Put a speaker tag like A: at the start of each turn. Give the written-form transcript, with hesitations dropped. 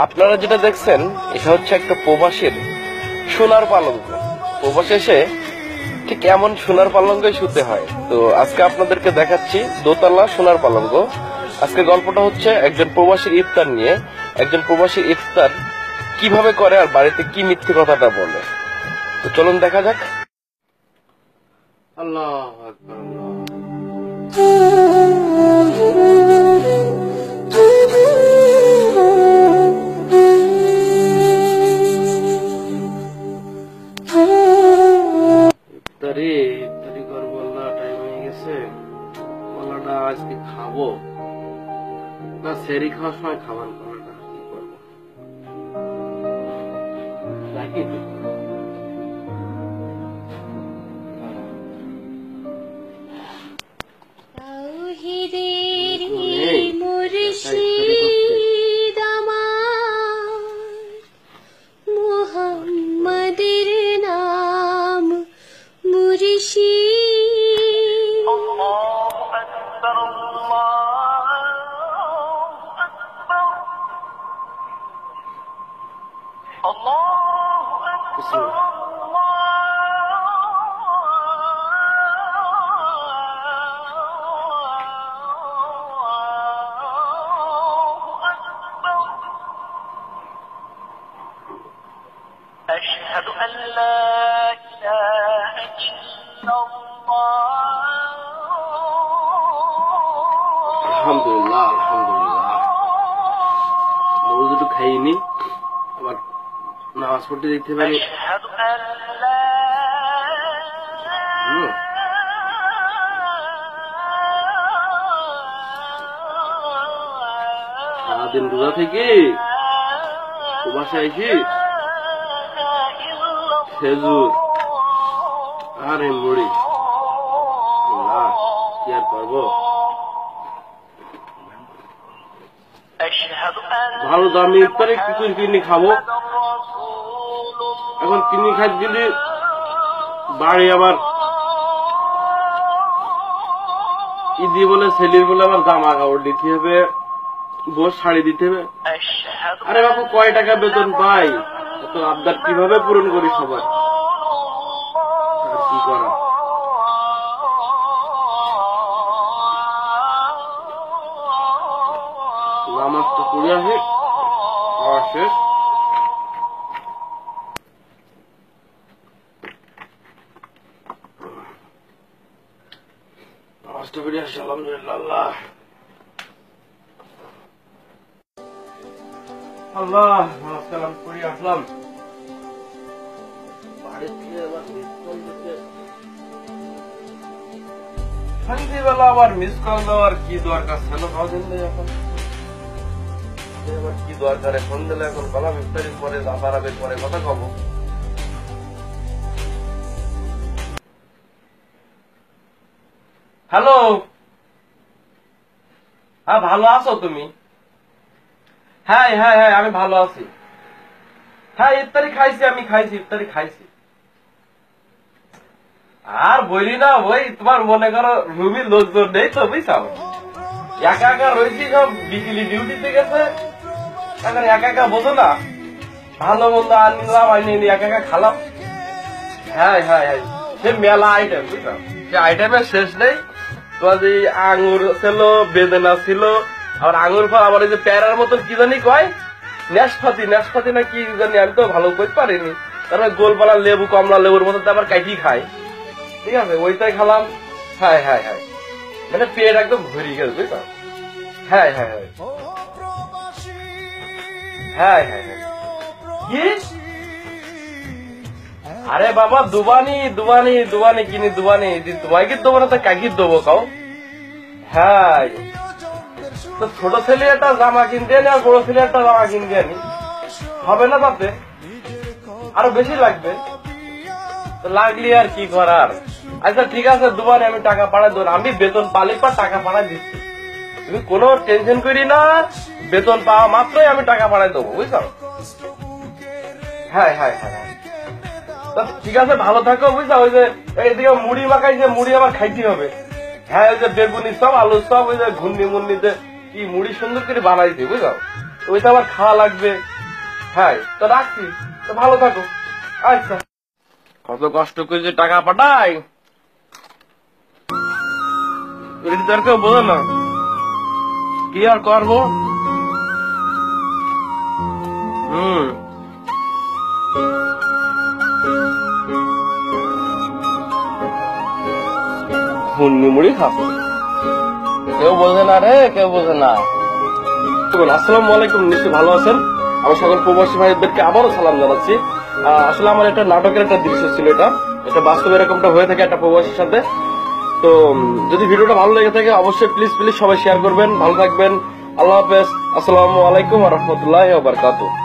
A: আপনারা যেটা দেখছেন এটা হচ্ছে একটা প্রবাসীর সোনার পালঙ্ক। প্রবাসে এসে ঠিক এমন সোনার পালঙ্কই শুতে হয়। তো আজকে আপনাদেরকে দেখাচ্ছি দোতলা সোনার পালঙ্ক। আজকে গল্পটা হচ্ছে একজন প্রবাসীর ইফতার নিয়ে। একজন প্রবাসীর ইফতার কিভাবে করে আর বাড়িতে কি মিথ্যে কথাটা বলে। তো চলুন দেখা যাক। আল্লাহু আকবার, ইফতারি করবো, আল্লাহ টাইম হয়ে গেছে। কলাটা আজকে খাবো না, সেরি খাওয়ার সময় খাবার কলাটা কি করবো নাকি
B: মুহাম্মাদের নাম মুর্শিদ।
C: أشهد أن لا إله إلا الله।
A: আলহামদুলিল্লাহ, আলহামদুলিল্লাহ। মৌজ একটু খাইনি, আবার নামাজ পড়তে দেখতে পারি।
C: أشهد أن لا
A: সারাদিন রোজা থেকে বাসায় এসে খেজুর আরে মুড়ি কি আর করবো। ভালো দামি ইফতারে কিছু কিনে খাবো। এখন কিনে খাই দিলে বাড়ি আবার ঈদি বলে ছেলের বলে আবার জামা কাপড় দিতে হবে, বউ শাড়ি দিতে হবে। আরে বাবু কয় টাকা বেতন পাই, তো আবদার কিভাবে পূরণ করি সবাই, আর কি করা। নামাজটা পড়ে আসি, খাওয়া শেষ। নামাজটা পড়ে আসি, আলহামদুলিল্লাহ। আল্লাহ নমস্কার, আমি পড়ে আসলাম। সন্ধ্যেবেলা আবার মিস কল দেওয়ার কি দরকার ছিল? এখন কি দরকার এখন দিলে? এখন কলাম ইফতারির পরে বাড়াবের পরে কথা কব। হ্যালো, হ্যাঁ ভালো আছো তুমি? হ্যাঁ হ্যাঁ হ্যাঁ আমি ভালো আছি। হ্যাঁ ইফতারি খাইছি, আমি খাইছি, ইফতারি খাইছি। আর বলি না, ওই তোমার মনে করো রুমির লোকজন নেই তো, বুঝছাও, একা একা রয়েছি। সব বিকেলি ডিউটিতে গেছে, এখন একা একা বোঝো না, ভালো মন্দ আনলাম, আনিনি একা একা খালাম। হ্যাঁ হ্যাঁ হ্যাঁ সে মেলা আইটেম, বুঝলাম, সে আইটেমের শেষ নেই। তোমার যে আঙুর ছিল, বেদেনা ছিল, আবার আঙুর ফল, আবার ওই যে প্যারার মতন কি জানি কয়, নেশপাতি না কি জানি, আমি তো ভালো করতে পারিনি। তারপরে গোলপালা লেবু, কমলা লেবুর মতো আবার কাটি খাই, ঠিক আছে, ওইটাই খালাম। হ্যাঁ হ্যাঁ হ্যাঁ মানে পেট একদম ভরে গেছে, বুঝছো। হ্যাঁ হ্যাঁ হ্যাঁ হ্যাঁ হ্যাঁ হ্যাঁ কি? আরে বাবা দুবানি দুবানি দুবানি কিনি, দুবানি তোমায় কি দেবো না তো কাকি দেবো কাউ? হ্যাঁ তো ছোট ছেলে একটা জামা কিনতে আনি আর বড় ছেলে একটা জামা কিনতে আনি, হবে না? তাতে আরো বেশি লাগবে, লাগলি আর কি করার। আচ্ছা ঠিক আছে দুবারে আমি টাকা পাঠাই দেবো, আমি বেতন পালি পর টাকা পাঠাই দিচ্ছি, তুমি কোনো টেনশন করি না, বেতন পাওয়া মাত্রই আমি টাকা পাঠাই দেবো, বুঝছো। হ্যাঁ হ্যাঁ হ্যাঁ ঠিক আছে, ভালো থাকো, বুঝছো। ওই যে এইদিকে মুড়ি মাখাইছে, মুড়ি আবার খাইতে হবে। হ্যাঁ ওই যে বেগুনি সব, আলু সব, ওই যে ঘুন্নি মুন্নিতে কি মুড়ি সুন্দর করে বানাইছে, বুঝছো। ওই তো আবার খাওয়া লাগবে। হ্যাঁ তো রাখছি, তো ভালো থাকো। আচ্ছা, কত কষ্ট করে যে টাকা পাঠাই এটা তো আর কেউ বোঝে না, কি আর করবো। হুন্নি মুড়ি খাবো, কেউ বোঝে না রে, কেউ বোঝে না। আসসালামু আলাইকুম, নিশ্চয়ই ভালো আছেন। আমার সকল প্রবাসী ভাইদেরকে আবারও সালাম জানাচ্ছি। আসলে আমার একটা নাটকের একটা দৃশ্য ছিল, এটা বাস্তবে এরকমটা হয়ে থাকে একটা প্রবাসীর সাথে। তো যদি ভিডিওটা ভালো লেগে থাকে অবশ্যই প্লিজ সবাই শেয়ার করবেন। ভালো থাকবেন, আল্লাহ হাফেজ, আসসালামু আলাইকুম ওয়া রাহমাতুল্লাহি ওয়া বারাকাতুহু।